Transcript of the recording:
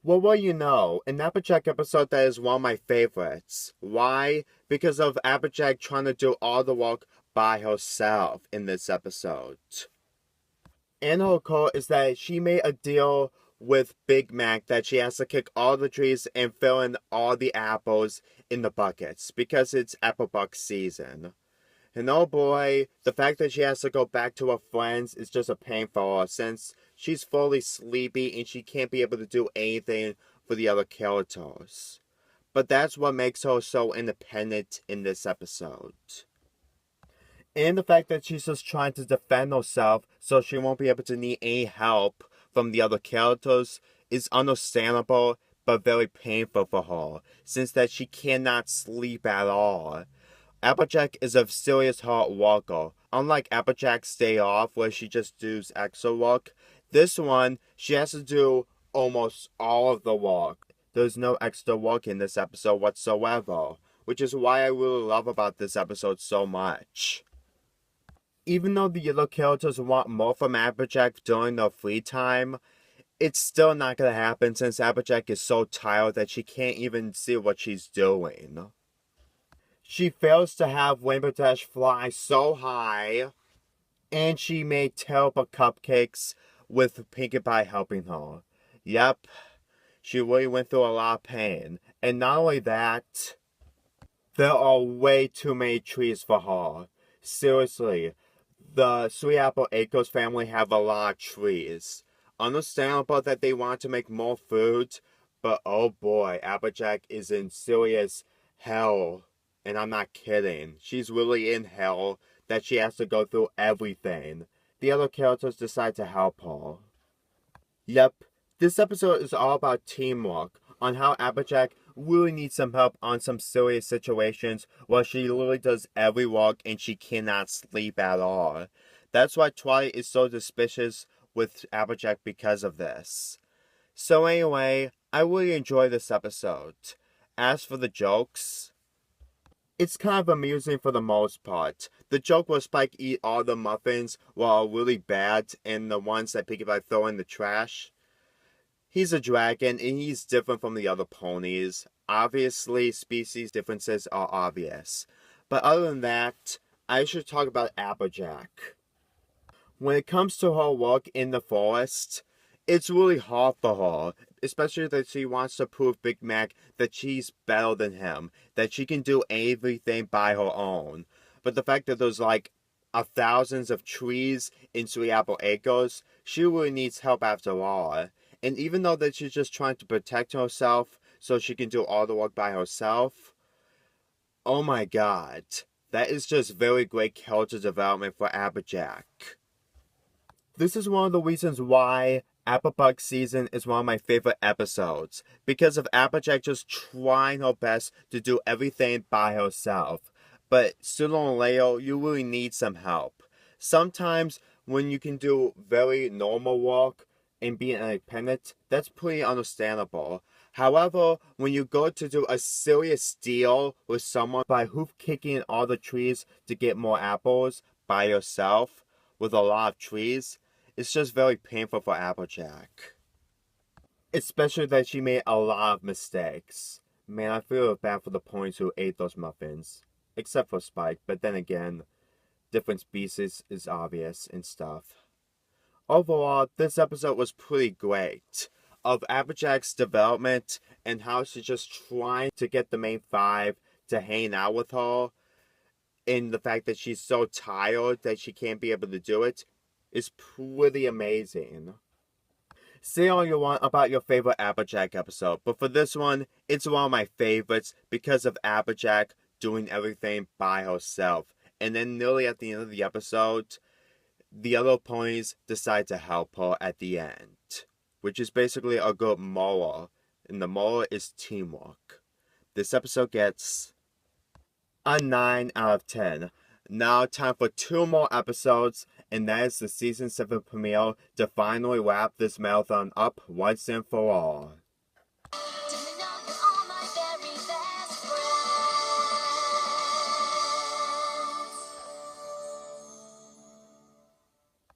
Well, you know, an Applejack episode that is one of my favorites. Why? Because of Applejack trying to do all the work by herself in this episode. And her call is that she made a deal with Big Mac that she has to kick all the trees and fill in all the apples in the buckets because it's Applebuck season. And oh boy, the fact that she has to go back to her friends is just a pain for her since she's fully sleepy and she can't be able to do anything for the other characters. But that's what makes her so independent in this episode. And the fact that she's just trying to defend herself so she won't be able to need any help from the other characters is understandable but very painful for her since that she cannot sleep at all. Applejack is a serious hard worker. Unlike Applejack's Day Off where she just does extra work, this one she has to do almost all of the work. There's no extra work in this episode whatsoever, which is why I really love about this episode so much. Even though the other characters want more from Applejack during their free time, it's still not gonna happen since Applejack is so tired that she can't even see what she's doing. She fails to have Rainbow Dash fly so high, and she made terrible cupcakes with Pinkie Pie helping her. Yep, she really went through a lot of pain. And not only that, there are way too many trees for her. Seriously, the Sweet Apple Acres family have a lot of trees. Understandable that they want to make more food, but oh boy, Applejack is in serious hell. And I'm not kidding. She's really in hell that she has to go through everything. The other characters decide to help her. Yep, this episode is all about teamwork, on how Applejack really needs some help on some serious situations while she literally does every work and she cannot sleep at all. That's why Twilight is so suspicious with Applejack because of this. So anyway, I really enjoy this episode. As for the jokes, it's kind of amusing for the most part. The joke where Spike eat all the muffins were really bad and the ones that Pinkie Pie throw in the trash. He's a dragon and he's different from the other ponies. Obviously, species differences are obvious. But other than that, I should talk about Applejack. When it comes to her work in the forest, it's really hard for her, especially that she wants to prove Big Mac that she's better than him, that she can do everything by her own. But the fact that there's like thousands of trees in Sweet Apple Acres, she really needs help after all. And even though that she's just trying to protect herself so she can do all the work by herself, oh my god, that is just very great character development for Applejack. This is one of the reasons why Applebuck season is one of my favorite episodes, because of Applejack just trying her best to do everything by herself. But sooner or later, you really need some help. Sometimes when you can do very normal work and be independent, that's pretty understandable. However, when you go to do a serious deal with someone by hoof kicking all the trees to get more apples by yourself with a lot of trees, it's just very painful for Applejack. Especially that she made a lot of mistakes. Man, I feel bad for the ponies who ate those muffins. Except for Spike, but then again, different species is obvious and stuff. Overall, this episode was pretty great. Of Applejack's development and how she's just trying to get the main five to hang out with her. And the fact that she's so tired that she can't be able to do it is pretty amazing. Say all you want about your favorite Applejack episode, but for this one, it's one of my favorites because of Applejack doing everything by herself. And then nearly at the end of the episode, the other ponies decide to help her at the end, which is basically a good moral, and the moral is teamwork. This episode gets a 9 out of 10. Now time for 2 more episodes, and that is the season 7 premiere to finally wrap this marathon up once and for all.